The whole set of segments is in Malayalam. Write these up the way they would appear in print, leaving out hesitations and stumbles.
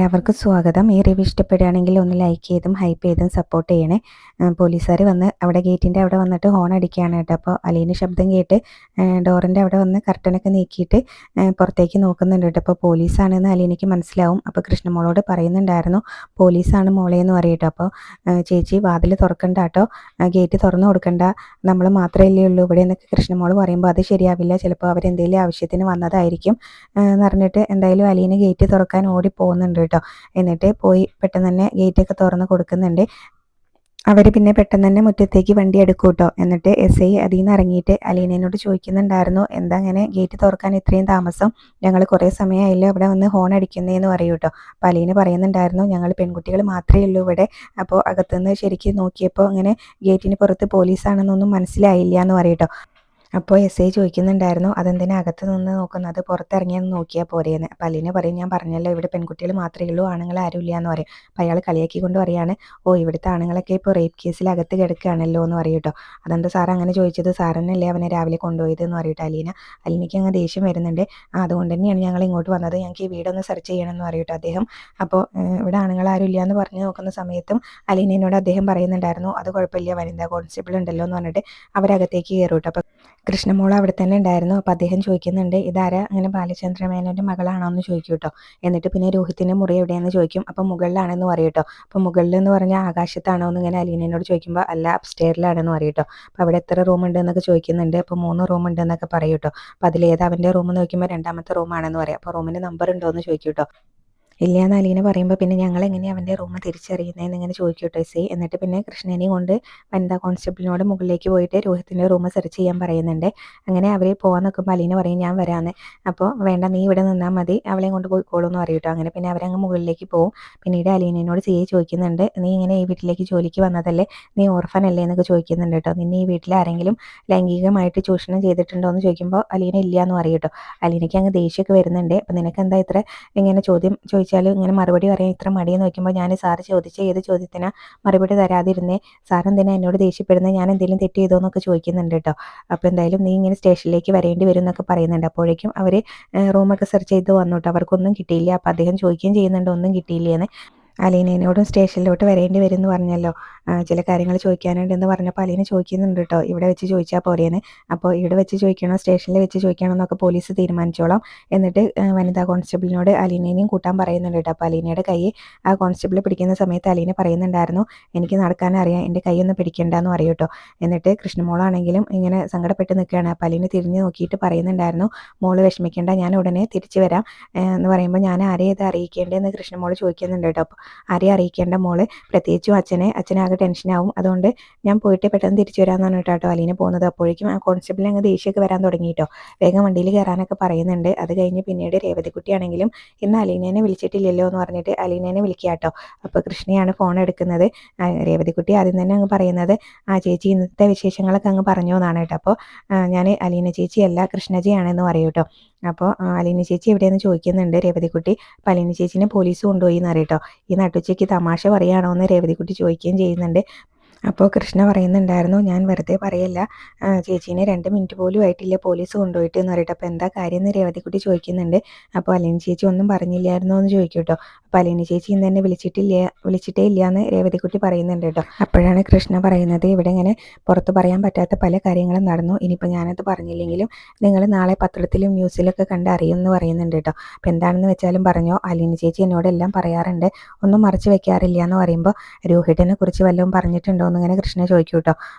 എല്ലാവർക്കും സ്വാഗതം. ഈ റിവ്യൂ ഇഷ്ടപ്പെടുകയാണെങ്കിൽ ഒന്ന് ലൈക്ക് ചെയ്തും ഹൈപ്പ് ചെയ്തും സപ്പോർട്ട് ചെയ്യണേ. പോലീസുകാർ വന്ന് അവിടെ ഗേറ്റിൻ്റെ അവിടെ വന്നിട്ട് ഹോൺ അടിക്കുകയാണ് കേട്ടോ. അപ്പോൾ അലീന ശബ്ദം കേട്ട് ഡോറിൻ്റെ അവിടെ വന്ന് കർട്ടനൊക്കെ നീക്കിയിട്ട് പുറത്തേക്ക് നോക്കുന്നുണ്ട് കേട്ടോ. അപ്പോൾ പോലീസാണെന്ന് അലീനയ്ക്ക് മനസ്സിലാവും. അപ്പോൾ കൃഷ്ണമോളോട് പറയുന്നുണ്ടായിരുന്നു, പോലീസാണ് മോളെ എന്ന് പറയട്ടോ. അപ്പോൾ ചേച്ചി വാതിൽ തുറക്കണ്ട കേട്ടോ, ഗേറ്റ് തുറന്നു കൊടുക്കണ്ട, നമ്മൾ മാത്രമല്ലേ ഉള്ളൂ ഇവിടെ എന്നൊക്കെ കൃഷ്ണമോൾ പറയുമ്പോൾ അത് ശരിയാവില്ല, ചിലപ്പോൾ അവരെന്തെങ്കിലും ആവശ്യത്തിന് വന്നതായിരിക്കും എന്ന് പറഞ്ഞിട്ട് എന്തായാലും അലീന ഗേറ്റ് തുറക്കാൻ ഓടി പോകുന്നുണ്ട് കേട്ടോ. എന്നിട്ട് പോയി പെട്ടെന്ന് തന്നെ ഗേറ്റൊക്കെ തുറന്ന് കൊടുക്കുന്നുണ്ട്. അവർ പിന്നെ പെട്ടെന്ന് തന്നെ മുറ്റത്തേക്ക് വണ്ടി എടുക്കും കേട്ടോ. എന്നിട്ട് SI അതിൽ നിന്ന് ഇറങ്ങിയിട്ട് അലീനയോട് ചോദിക്കുന്നുണ്ടായിരുന്നു, എന്താ അങ്ങനെ ഗേറ്റ് തുറക്കാൻ ഇത്രയും താമസം, ഞങ്ങൾ കുറേ സമയമായില്ലോ ഇവിടെ വന്ന് ഹോൺ അടിക്കുന്നതെന്ന് പറയൂ കേട്ടോ. അപ്പോൾ അലീന പറയുന്നുണ്ടായിരുന്നു, ഞങ്ങൾ പെൺകുട്ടികൾ മാത്രമേ ഉള്ളൂ ഇവിടെ, അപ്പോൾ അകത്തുനിന്ന് ശരിക്കും നോക്കിയപ്പോൾ അങ്ങനെ ഗേറ്റിന് പുറത്ത് പോലീസാണെന്നൊന്നും മനസ്സിലായില്ല എന്ന് പറയട്ടോ. അപ്പോൾ SI ചോദിക്കുന്നുണ്ടായിരുന്നു, അതെന്തിനാ അകത്ത് നിന്ന് നോക്കുന്നത്, പുറത്തിറങ്ങിയെന്ന് നോക്കിയാൽ പോരെയെന്ന്. അപ്പോൾ അലീന പറയും, ഞാൻ പറഞ്ഞല്ലോ ഇവിടെ പെൺകുട്ടികൾ മാത്രമേ ഉള്ളൂ, ആണുങ്ങൾ ആരും ഇല്ല എന്ന് പറയും. അപ്പോൾ അയാൾ കളിയാക്കിക്കൊണ്ട് പറയാണ്, ഓ ഇവിടുത്തെ ആണുങ്ങളൊക്കെ ഇപ്പോൾ റേപ്പ് കേസിൽ അകത്ത് കിടക്കുകയാണല്ലോ എന്ന് പറയും കേട്ടോ. അതെന്താ സാർ അങ്ങനെ ചോദിച്ചത്, സാറന്നല്ലേ അവനെ രാവിലെ കൊണ്ടുപോയത് എന്ന് പറയട്ടെ അലീനയ്ക്ക് അങ്ങ് ദേഷ്യം വരുന്നുണ്ട്. അതുകൊണ്ട് തന്നെയാണ് ഞങ്ങൾ ഇങ്ങോട്ട് വന്നത്, ഞങ്ങൾക്ക് ഈ വീടൊന്ന് സെർച്ച് ചെയ്യണമെന്ന് പറയട്ടെ അദ്ദേഹം. അപ്പോൾ ഇവിടെ ആണുങ്ങൾ ആരും ഇല്ല എന്ന് പറഞ്ഞ് നോക്കുന്ന സമയത്തും അലീനയോട് അദ്ദേഹം പറയുന്നുണ്ടായിരുന്നു, അത് കുഴപ്പമില്ല, വനിതാ കോൺസ്റ്റബിൾ ഉണ്ടല്ലോ എന്ന് പറഞ്ഞിട്ട് അവരകത്തേക്ക് കയറും കേട്ടോ. അപ്പോൾ കൃഷ്ണമോൾ അവിടെ തന്നെ ഉണ്ടായിരുന്നു. അപ്പോൾ അദ്ദേഹം ചോദിക്കുന്നുണ്ട്, ഇതാരാ, അങ്ങനെ ബാലചന്ദ്ര മേനോൻ്റെ മകളാണോ എന്ന് ചോദിക്കും കേട്ടോ. എന്നിട്ട് പിന്നെ രോഹിത്തിൻ്റെ മുറി എവിടെയാണെന്ന് ചോദിക്കും. അപ്പോൾ മുകളിലാണെന്ന് പറയും കേട്ടോ. അപ്പോൾ മുകളിൽ എന്ന് പറഞ്ഞാൽ ആകാശത്താണോ എന്ന് ഇങ്ങനെ അലീനയോട് ചോദിക്കുമ്പോൾ അല്ല, അപ്സ്റ്റെയറിലാണെന്ന് പറയും കേട്ടോ. അപ്പോൾ അവിടെ എത്ര റൂം ഉണ്ട് എന്നൊക്കെ ചോദിക്കുന്നുണ്ട്. അപ്പോൾ 3 റൂം ഉണ്ട് എന്നൊക്കെ പറയും കേട്ടോ. അപ്പോൾ അതിലേത് അവൻ്റെ റൂം നോക്കുമ്പോൾ 2ാമത്തെ റൂമാണെന്ന് പറയാം. അപ്പോൾ റൂമിന് നമ്പർ ഉണ്ടോ എന്ന് ചോദിക്കും കേട്ടോ. ഇല്ല എന്ന് അലീന പറയുമ്പോൾ പിന്നെ ഞങ്ങൾ എങ്ങനെയാണ് അവൻ്റെ റൂം തിരിച്ചറിയുന്നതെന്ന് ഇങ്ങനെ ചോദിക്കും കേട്ടോ SI. എന്നിട്ട് പിന്നെ കൃഷ്ണനെയും കൊണ്ട് വനിതാ കോൺസ്റ്റബിളിനോട് മുകളിലേക്ക് പോയിട്ട് രോഹിത്തിൻ്റെ റൂം സെർച്ച് ചെയ്യാൻ പറയുന്നുണ്ട്. അങ്ങനെ അവർ പോകാൻ നിൽക്കുമ്പോൾ അലീന പറയും, ഞാൻ വരാമെന്ന്. അപ്പോൾ വേണ്ട, നീ ഇവിടെ നിന്നാൽ മതി, അവളെയും കൊണ്ട് പോയിക്കോളൂ എന്ന് പറയും കേട്ടോ. അങ്ങനെ പിന്നെ അവരങ്ങ് മുകളിലേക്ക് പോകും. പിന്നീട് അലീനയോട് CI ചോദിക്കുന്നുണ്ട്, നീ ഇങ്ങനെ ഈ വീട്ടിലേക്ക് ജോലിക്ക് വന്നതല്ലേ, നീ ഓർഫൻ അല്ലേ എന്നൊക്കെ ചോദിക്കുന്നുണ്ട് കേട്ടോ. നിന്നെ ഈ വീട്ടിൽ ആരെങ്കിലും ലൈംഗികമായിട്ട് ചൂഷണം ചെയ്തിട്ടുണ്ടോ എന്ന് ചോദിക്കുമ്പോൾ അലീന ഇല്ല എന്ന് പറയും കേട്ടോ. അലീനയ്ക്ക് അങ്ങ് ദേഷ്യമൊക്കെ വരുന്നുണ്ട്. അപ്പോൾ നിനക്ക് എന്താ ഇത്ര ഇങ്ങനെ ചോദ്യം ചോദിച്ചാലും ഇങ്ങനെ മറുപടി പറയാൻ ഇത്ര മടിയെന്ന് നോക്കുമ്പോൾ, ഞാൻ സാറ് ചോദിച്ച ഏത് ചോദ്യത്തിനാ മറുപടി തരാതിരുന്നേ, സാർ എന്തിനാ എന്നോട് ദേഷ്യപ്പെടുന്നത്, ഞാൻ എന്തെങ്കിലും തെറ്റ് ചെയ്തോ എന്നൊക്കെ ചോദിക്കുന്നുണ്ട് കേട്ടോ. അപ്പോൾ എന്തായാലും നീ ഇങ്ങനെ സ്റ്റേഷനിലേക്ക് വരേണ്ടി വരും എന്നൊക്കെ പറയുന്നുണ്ട്. അപ്പോഴേക്കും അവർ റൂമൊക്കെ സെർച്ച് ചെയ്ത് വന്നു കേട്ടോ. അവർക്കൊന്നും കിട്ടിയില്ല. അപ്പോൾ അദ്ദേഹം ചോദിക്കുകയും ചെയ്യുന്നുണ്ട്, ഒന്നും കിട്ടിയില്ലേന്ന്. അലീനയോടും സ്റ്റേഷനിലോട്ട് വരേണ്ടി വരും എന്ന് പറഞ്ഞല്ലോ, ചില കാര്യങ്ങൾ ചോദിക്കാനുണ്ടെന്ന് പറഞ്ഞപ്പോൾ അലീന ചോദിക്കുന്നുണ്ട് കേട്ടോ, ഇവിടെ വെച്ച് ചോദിച്ചാൽ പോരെയെന്ന്. അപ്പോൾ ഇവിടെ വെച്ച് ചോദിക്കണോ സ്റ്റേഷനിൽ വെച്ച് ചോദിക്കണോ എന്നൊക്കെ പോലീസ് തീരുമാനിച്ചോളാം. എന്നിട്ട് വനിതാ കോൺസ്റ്റബിളിനോട് അലീനേനെയും കൂട്ടാൻ പറയുന്നുണ്ട് കേട്ടോ. അപ്പോൾ അലീനയുടെ കൈ ആ കോൺസ്റ്റബിൾ പിടിക്കുന്ന സമയത്ത് അലീന പറയുന്നുണ്ടായിരുന്നു, എനിക്ക് നടക്കാൻ അറിയാം, എൻ്റെ കൈയൊന്നും പിടിക്കണ്ടെന്ന് പറയും കേട്ടോ. എന്നിട്ട് കൃഷ്ണമോളാണെങ്കിലും ഇങ്ങനെ സങ്കടപ്പെട്ട് നിൽക്കുകയാണ്. അപ്പോൾ അലീന തിരിഞ്ഞ് നോക്കിയിട്ട് പറയുന്നുണ്ടായിരുന്നു, മോള് വിഷമിക്കേണ്ട, ഞാൻ ഉടനെ തിരിച്ചു വരാം എന്ന് പറയുമ്പോൾ, ഞാൻ ആരെയും ഇത് അറിയിക്കേണ്ടതെന്ന് കൃഷ്ണമോൾ ചോദിക്കുന്നുണ്ട് കേട്ടോ. അപ്പോൾ ആരെയും അറിയിക്കേണ്ട മോള്, പ്രത്യേകിച്ചും അച്ഛനാകെ ടെൻഷനാവും, അതുകൊണ്ട് ഞാൻ പോയിട്ട് പെട്ടെന്ന് തിരിച്ചു വരാമെന്നാണ് കേട്ടോ അലീന പോകുന്നത്. അപ്പോഴേക്കും ആ കോൺസ്റ്റബിളിന് അങ്ങ് ദേഷ്യമൊക്കെ വരാൻ തുടങ്ങി കേട്ടോ. വേഗം വണ്ടിയിൽ കയറാനൊക്കെ പറയുന്നുണ്ട്. അത് കഴിഞ്ഞ് പിന്നീട് രേവതിക്കുട്ടിയാണെങ്കിലും ഇന്ന് അലീനേനെ വിളിച്ചിട്ടില്ലല്ലോ എന്ന് പറഞ്ഞിട്ട് അലീനേനെ വിളിക്കുക കേട്ടോ. അപ്പോൾ കൃഷ്ണയാണ് ഫോൺ എടുക്കുന്നത്. രേവതിക്കുട്ടി ആദ്യം തന്നെ അങ്ങ് പറയുന്നത്, ആ ചേച്ചി ഇന്നത്തെ വിശേഷങ്ങളൊക്കെ അങ്ങ് പറഞ്ഞു എന്നാണ് കേട്ടോ. അപ്പോൾ ഞാൻ അലീന ചേച്ചിയല്ല കൃഷ്ണജിയാണെന്ന് പറയും കേട്ടോ. അപ്പോൾ അലീന ചേച്ചി എവിടെയെന്ന് ചോദിക്കുന്നുണ്ട് രേവതിക്കുട്ടി. അപ്പോൾ അലീന ചേച്ചിനെ പോലീസ് കൊണ്ടുപോയി എന്ന് അറിയട്ടോ. ഈ നട്ടുച്ചയ്ക്ക് തമാശ പറയുകയാണോ എന്ന് രേവതിക്കുട്ടി ചോദിക്കുകയും ചെയ്യുന്നുണ്ട്. അപ്പോൾ കൃഷ്ണ പറയുന്നുണ്ടായിരുന്നു, ഞാൻ വെറുതെ പറയല്ല, ചേച്ചീനെ 2 മിനിറ്റ് പോലും ആയിട്ടില്ല പോലീസ് കൊണ്ടുപോയിട്ട് എന്ന് പറയട്ടെ. അപ്പോൾ എന്താ കാര്യം എന്ന് രേവതിക്കുട്ടി ചോദിക്കുന്നുണ്ട്. അപ്പോൾ അലീന ചേച്ചി ഒന്നും പറഞ്ഞില്ലായിരുന്നോ എന്ന് ചോദിക്കും കേട്ടോ. അപ്പോൾ അലീന ചേച്ചി ഇന്ന് തന്നെ വിളിച്ചിട്ടേ ഇല്ല എന്ന് രേവതിക്കുട്ടി പറയുന്നുണ്ട് കേട്ടോ. അപ്പോഴാണ് കൃഷ്ണ പറയുന്നത്, ഇവിടെ ഇങ്ങനെ പുറത്ത് പറയാൻ പറ്റാത്ത പല കാര്യങ്ങളും നടന്നു, ഇനിയിപ്പോൾ ഞാനത് പറഞ്ഞില്ലെങ്കിലും നിങ്ങൾ നാളെ പത്രത്തിലും ന്യൂസിലൊക്കെ കണ്ട് അറിയുമെന്ന് പറയുന്നുണ്ട് കേട്ടോ. അപ്പോൾ എന്താണെന്ന് വെച്ചാലും പറഞ്ഞോ, അലീന ചേച്ചി എന്നോടെല്ലാം പറയാറുണ്ട്, ഒന്നും മറച്ചു വെക്കാറില്ല എന്ന് പറയുമ്പോൾ, രോഹിതിനെ കുറിച്ച് വല്ലതും പറഞ്ഞിട്ടുണ്ടോ എന്നിങ്ങനെ കൃഷ്ണ ചോദിക്കും കേട്ടോ.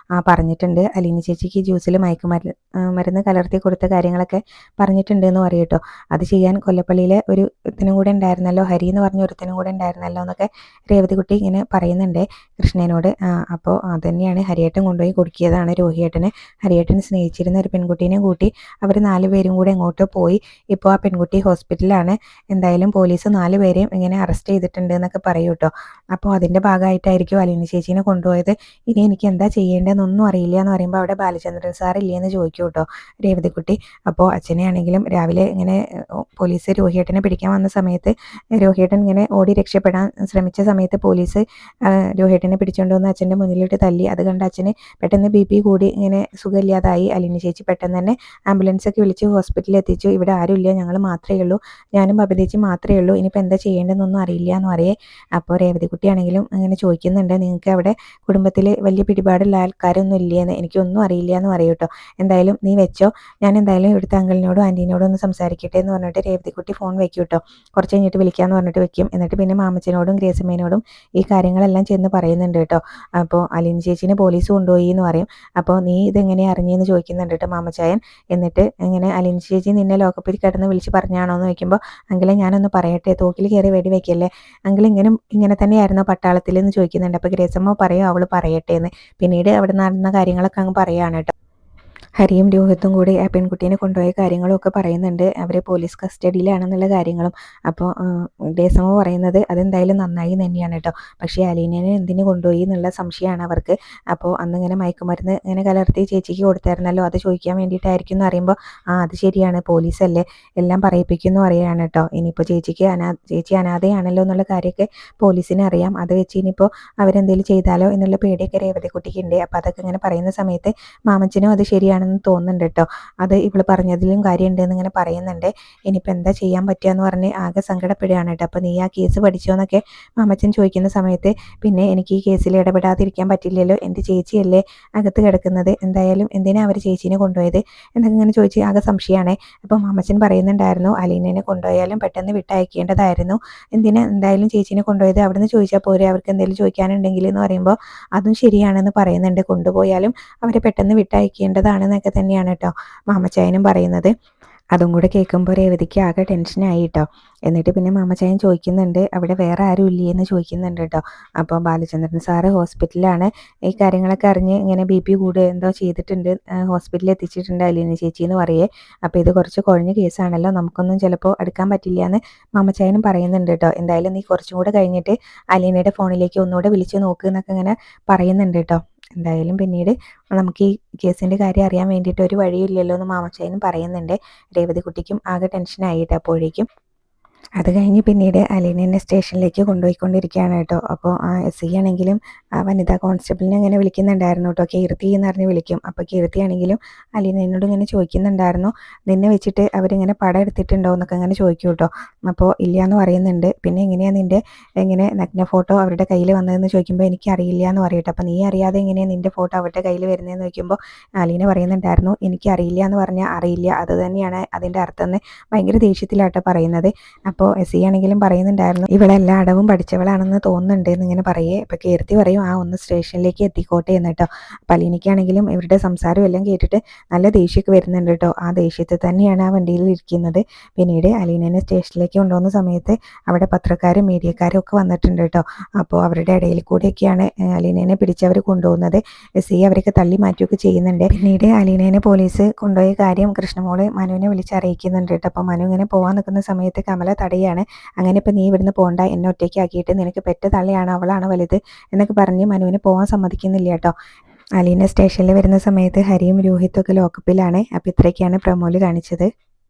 പറഞ്ഞിട്ടുണ്ട്, അലീന ചേച്ചിക്ക് ജ്യൂസിൽ മരുന്ന് കലർത്തി കൊടുത്ത കാര്യങ്ങളൊക്കെ പറഞ്ഞിട്ടുണ്ട് എന്ന് പറയും കേട്ടോ. അത് ചെയ്യാൻ കൊല്ലപ്പള്ളിയിലെ ഒരു ഒരുത്തനും കൂടെ ഉണ്ടായിരുന്നല്ലോ, ഹരി എന്ന് പറഞ്ഞ ഒരുത്തനും കൂടെ ഉണ്ടായിരുന്നല്ലോ എന്നൊക്കെ രേവതിക്കുട്ടി ഇങ്ങനെ പറയുന്നുണ്ട് കൃഷ്ണനോട്. അപ്പോൾ അതുതന്നെയാണ് ഹരിയേട്ടൻ കൊണ്ടുപോയി കൊടുക്കിയതാണ് രോഹിയേട്ടനെ. ഹരിയേട്ടൻ സ്നേഹിച്ചിരുന്ന ഒരു പെൺകുട്ടീനെ കൂട്ടി അവർ 4 പേരും കൂടെ എങ്ങോട്ടോ പോയി. ഇപ്പോൾ ആ പെൺകുട്ടി ഹോസ്പിറ്റലിലാണ്. എന്തായാലും പോലീസ് 4 പേരെയും ഇങ്ങനെ അറസ്റ്റ് ചെയ്തിട്ടുണ്ട് എന്നൊക്കെ പറയും കേട്ടോ. അപ്പോൾ അതിൻ്റെ ഭാഗമായിട്ടായിരിക്കും അലീന ചേച്ചീനെ കൊണ്ടുപോയത്. ഇനി എനിക്ക് എന്താ ചെയ്യേണ്ടതെന്നൊന്നും അറിയില്ല എന്ന് പറയുമ്പോൾ അവിടെ ബാലചന്ദ്രൻ സാർ ഇല്ലേന്ന് ചോദിക്കും കേട്ടോ രേവതിക്കുട്ടി. അപ്പോൾ അച്ഛനെ ആണെങ്കിലും രാവിലെ ഇങ്ങനെ പോലീസ് രോഹിയേട്ടനെ പിടിക്കാൻ വന്ന സമയത്ത് രോഹിയേട്ടൻ ഇങ്ങനെ ഓടി രക്ഷപ്പെടാൻ ശ്രമിച്ച സമയത്ത് പോലീസ് രോഹിയേട്ടനെ പിടിച്ചുകൊണ്ട് വന്ന് അച്ഛൻ്റെ മുന്നിലിട്ട് തല്ലി. അത് കണ്ട് അച്ഛന് പെട്ടെന്ന് BP കൂടി ഇങ്ങനെ സുഖമില്ലാതായി. അലീന ചേച്ചി പെട്ടെന്ന് തന്നെ ആംബുലൻസ് ഒക്കെ വിളിച്ച് ഹോസ്പിറ്റലിൽ എത്തിച്ചു. ഇവിടെ ആരുമില്ല, ഞങ്ങൾ മാത്രമേ ഉള്ളൂ, ഞാനും ബബിതേച്ചി മാത്രമേ ഉള്ളൂ, ഇനിയിപ്പോൾ എന്താ ചെയ്യേണ്ടതെന്നൊന്നും അറിയില്ല എന്ന് പറയേ. അപ്പോൾ രേവതിക്കുട്ടിയാണെങ്കിലും അങ്ങനെ ചോദിക്കുന്നുണ്ട്, നിങ്ങൾക്ക് അവിടെ കുടുംബത്തിൽ വലിയ പിടിപാടുള്ള ആൾക്കാരൊന്നും ഇല്ലേന്ന്, എനിക്കൊന്നും അറിയില്ല എന്ന് പറയും കേട്ടോ. എന്തായാലും നീ വെച്ചോ, ഞാൻ എന്തായാലും ഇവിടുത്തെ അങ്കിളിനോടും ആൻറ്റീനോടും ഒന്ന് സംസാരിക്കട്ടെ എന്ന് പറഞ്ഞിട്ട് രേവതിക്കുട്ടി ഫോൺ വെക്കും കേട്ടോ. കുറച്ച് കഴിഞ്ഞിട്ട് വിളിക്കാമെന്ന് പറഞ്ഞിട്ട് വെക്കും. എന്നിട്ട് പിന്നെ മാമച്ചനോടും ഗ്രേസമ്മേനോടും ഈ കാര്യങ്ങളെല്ലാം ചെന്ന് പറയുന്നുണ്ട് കേട്ടോ. അപ്പോൾ അലീന ചേച്ചീനെ പോലീസ് കൊണ്ടുപോയി എന്ന് പറയും. അപ്പോൾ നീ ഇതെങ്ങനെ അറിഞ്ഞെന്ന് ചോദിക്കുന്നുണ്ട് കേട്ടോ മാമച്ചായൻ. എന്നിട്ട് ഇങ്ങനെ അലീന ചേച്ചി നിന്നെ ലോക്കപ്പിൽ കിടന്ന് വിളിച്ച് പറഞ്ഞാണോ എന്ന് ചോദിക്കുമ്പോൾ, അങ്കിളെ ഞാനൊന്ന് പറയട്ടെ, തോക്കിൽ കയറി വെടി വെക്കല്ലേ, അങ്കിൾ ഇങ്ങനെ തന്നെയായിരുന്നോ പട്ടാളത്തിൽ എന്ന് ചോദിക്കുന്നുണ്ട്. അപ്പോൾ ഗ്രേസമ്മ പറയും അവൾ പറയട്ടെ എന്ന്. പിന്നീട് അവിടെ നടന്ന കാര്യങ്ങളൊക്കെ അങ്ങ് പറയുകയാണ് കേട്ടോ. ഹരിയും രോഹിത്തും കൂടി ആ പെൺകുട്ടീനെ കൊണ്ടുപോയ കാര്യങ്ങളൊക്കെ പറയുന്നുണ്ട്, അവർ പോലീസ് കസ്റ്റഡിയിലാണെന്നുള്ള കാര്യങ്ങളും. അപ്പോൾ ഗ്രേസമ്മ പറയുന്നത് അതെന്തായാലും നന്നായി തന്നെയാണ് കേട്ടോ, പക്ഷേ അലീനനെ എന്തിനു കൊണ്ടുപോയി എന്നുള്ള സംശയമാണ് അവർക്ക്. അപ്പോൾ അന്നിങ്ങനെ മയക്കുമരുന്ന് ഇങ്ങനെ കലർത്തി ചേച്ചിക്ക് കൊടുത്തായിരുന്നല്ലോ, അത് ചോദിക്കാൻ വേണ്ടിയിട്ടായിരിക്കും എന്ന് അറിയുമ്പോൾ, അത് ശരിയാണ്, പോലീസല്ലേ എല്ലാം പറയിപ്പിക്കുന്നു അറിയാണ് കേട്ടോ. ഇനിയിപ്പോൾ ചേച്ചി അനാഥയാണല്ലോ എന്നുള്ള കാര്യമൊക്കെ പോലീസിന് അറിയാം, അത് വെച്ച് ഇനിയിപ്പോൾ അവരെന്തെങ്കിലും ചെയ്താലോ എന്നുള്ള പേടിയൊക്കെ രേവതിക്കുട്ടിക്ക് ഉണ്ട്. അപ്പോൾ അതൊക്കെ ഇങ്ങനെ പറയുന്ന സമയത്ത് മാമച്ചനും അത് ശരിയാണെന്ന് തോന്നുന്നുണ്ട് കേട്ടോ, അത് ഇവള് പറഞ്ഞതിലും കാര്യമുണ്ടെന്ന് ഇങ്ങനെ പറയുന്നുണ്ട്. ഇനിയിപ്പോൾ എന്താ ചെയ്യാൻ പറ്റുകയെന്ന് പറഞ്ഞ് ആകെ സങ്കടപ്പെടുകയാണ് കേട്ടോ. അപ്പോൾ നീ ആ കേസ് പഠിച്ചോ എന്നൊക്കെ മാമച്ചൻ ചോദിക്കുന്ന സമയത്ത്, പിന്നെ എനിക്ക് ഈ കേസിൽ ഇടപെടാതിരിക്കാൻ പറ്റില്ലല്ലോ, എൻ്റെ ചേച്ചിയല്ലേ അകത്ത് കിടക്കുന്നത്, എന്തായാലും എന്തിനാ അവർ ചേച്ചീനെ കൊണ്ടുപോയത് എന്നൊക്കെ ഇങ്ങനെ ചോദിച്ച് ആകെ സംശയമാണ്. അപ്പോൾ മാമച്ചൻ പറയുന്നുണ്ടായിരുന്നു, അലീനനെ കൊണ്ടുപോയാലും പെട്ടെന്ന് വിട്ടയക്കേണ്ടതായിരുന്നു, എന്തായാലും ചേച്ചീനെ കൊണ്ടുപോയത് അവിടുന്ന് ചോദിച്ചാൽ പോരെ, അവർക്ക് എന്തെങ്കിലും ചോദിക്കാനുണ്ടെങ്കിൽ എന്ന് പറയുമ്പോൾ അതും ശരിയാണെന്ന് പറയുന്നുണ്ട്, കൊണ്ടുപോയാലും അവരെ പെട്ടെന്ന് വിട്ടയക്കേണ്ടതാണെന്നൊക്കെ തന്നെയാണ് കേട്ടോ മാമച്ചായനും പറയുന്നത്. അതും കൂടെ കേൾക്കുമ്പോൾ രേവതിക്ക് ആകെ ടെൻഷനായി കേട്ടോ. എന്നിട്ട് പിന്നെ മാമച്ചായൻ ചോദിക്കുന്നുണ്ട്, അവിടെ വേറെ ആരും ഇല്ലേ എന്ന് ചോദിക്കുന്നുണ്ട് കേട്ടോ. അപ്പോൾ ബാലചന്ദ്രൻ സാറ് ഹോസ്പിറ്റലിലാണ്, ഈ കാര്യങ്ങളൊക്കെ അറിഞ്ഞ് ഇങ്ങനെ BP കൂടുക എന്തോ ചെയ്തിട്ടുണ്ട്, ഹോസ്പിറ്റലിൽ എത്തിച്ചിട്ടുണ്ട് അലീന ചേച്ചി എന്ന് പറയേ. അപ്പോൾ ഇത് കുറച്ച് കുഴഞ്ഞ കേസാണല്ലോ, നമുക്കൊന്നും ചിലപ്പോൾ എടുക്കാൻ പറ്റില്ല എന്ന് മാമച്ചായനും പറയുന്നുണ്ട് കേട്ടോ. എന്തായാലും നീ കുറച്ചും കൂടെ കഴിഞ്ഞിട്ട് അലീനയുടെ ഫോണിലേക്ക് ഒന്നുകൂടെ വിളിച്ച് നോക്കുക എന്നൊക്കെ ഇങ്ങനെ പറയുന്നുണ്ട് കേട്ടോ. എന്തായാലും പിന്നീട് നമുക്ക് ഈ കേസിൻ്റെ കാര്യം അറിയാൻ വേണ്ടിയിട്ട് ഒരു വഴിയില്ലല്ലോ എന്ന് മാമച്ചായനും പറയുന്നുണ്ട്. രേവതിക്കുട്ടിക്കും ആകെ ടെൻഷനായിട്ട് അപ്പോഴേക്കും. അത് കഴിഞ്ഞ് പിന്നീട് അലീനനെ സ്റ്റേഷനിലേക്ക് കൊണ്ടുപോയിക്കൊണ്ടിരിക്കുകയാണ് കേട്ടോ. അപ്പോൾ SI ആണെങ്കിലും വനിതാ കോൺസ്റ്റബിളിനെ അങ്ങനെ വിളിക്കുന്നുണ്ടായിരുന്നു കേട്ടോ, കീർത്തി എന്ന് പറഞ്ഞ് വിളിക്കും. അപ്പോൾ കീർത്തിയാണെങ്കിലും അലീനയോട് ഇങ്ങനെ ചോദിക്കുന്നുണ്ടായിരുന്നു, നിന്നെ വെച്ചിട്ട് അവരിങ്ങനെ പടം എടുത്തിട്ടുണ്ടോ എന്നൊക്കെ അങ്ങനെ ചോദിക്കും കേട്ടോ. അപ്പോൾ ഇല്ല എന്ന് പറയുന്നുണ്ട്. പിന്നെ എങ്ങനെയാണ് നിൻ്റെ നഗ്ന ഫോട്ടോ അവരുടെ കയ്യിൽ വന്നതെന്ന് ചോദിക്കുമ്പോൾ എനിക്കറിയില്ല എന്ന് പറയട്ടെ. അപ്പോൾ നീ അറിയാതെ എങ്ങനെയാണ് നിൻ്റെ ഫോട്ടോ അവരുടെ കയ്യിൽ വരുന്നതെന്ന് ചോദിക്കുമ്പോൾ അലീന പറയുന്നുണ്ടായിരുന്നു, എനിക്കറിയില്ല എന്ന് പറഞ്ഞാൽ അറിയില്ല, അത് തന്നെയാണ് അതിൻ്റെ അർത്ഥം എന്ന് ഭയങ്കര ദേഷ്യത്തിലാട്ടോ പറയുന്നത്. അപ്പോൾ SI ആണെങ്കിലും പറയുന്നുണ്ടായിരുന്നു, ഇവളെല്ലാ അടവും പഠിച്ചവളാണെന്ന് തോന്നുന്നുണ്ട് എന്നിങ്ങനെ പറയേ. അപ്പോൾ കീർത്തി പറയും, ഒന്ന് സ്റ്റേഷനിലേക്ക് എത്തിക്കോട്ടെ എന്നിട്ടോ. അപ്പോൾ അലീനയ്ക്കാണെങ്കിലും ഇവരുടെ സംസാരം എല്ലാം കേട്ടിട്ട് നല്ല ദേഷ്യമൊക്കെ വരുന്നുണ്ട് കേട്ടോ. ആ ദേഷ്യത്തിൽ തന്നെയാണ് ആ വണ്ടിയിൽ ഇരിക്കുന്നത്. പിന്നീട് അലീനനെ സ്റ്റേഷനിലേക്ക് കൊണ്ടുപോകുന്ന സമയത്ത് അവിടെ പത്രക്കാരും മീഡിയക്കാരും ഒക്കെ വന്നിട്ടുണ്ട് കേട്ടോ. അപ്പോൾ അവരുടെ ഇടയിൽ കൂടെയൊക്കെയാണ് അലീനനെ പിടിച്ചവർ കൊണ്ടുപോകുന്നത്. SI അവരൊക്കെ തള്ളി മാറ്റുകയൊക്കെ ചെയ്യുന്നുണ്ട്. പിന്നീട് അലീനനെ പോലീസ് കൊണ്ടുപോയ കാര്യം കൃഷ്ണമോള് മനുവിനെ വിളിച്ചറിയിക്കുന്നുണ്ട് കേട്ടോ. അപ്പോൾ മനു ഇങ്ങനെ പോകാൻ നിൽക്കുന്ന സമയത്ത് കമല തടയാണ്. അങ്ങനെ ഇപ്പോൾ നീ ഇവിടുന്ന് പോകണ്ട, എന്നെ ഒറ്റയ്ക്കാക്കിയിട്ട് നിനക്ക് പെറ്റ തള്ളയാണ്, അവളാണ് വലുത് എന്നൊക്കെ പറഞ്ഞ് മനുവിനെ പോകാൻ സമ്മതിക്കുന്നില്ല കേട്ടോ. അലീന സ്റ്റേഷനിൽ വരുന്ന സമയത്ത് ഹരിയും രോഹിത്തും ഒക്കെ ലോക്കപ്പിലാണ്. അപ്പോൾ ഇത്രയൊക്കെയാണ് പ്രമോല് കാണിച്ചത്.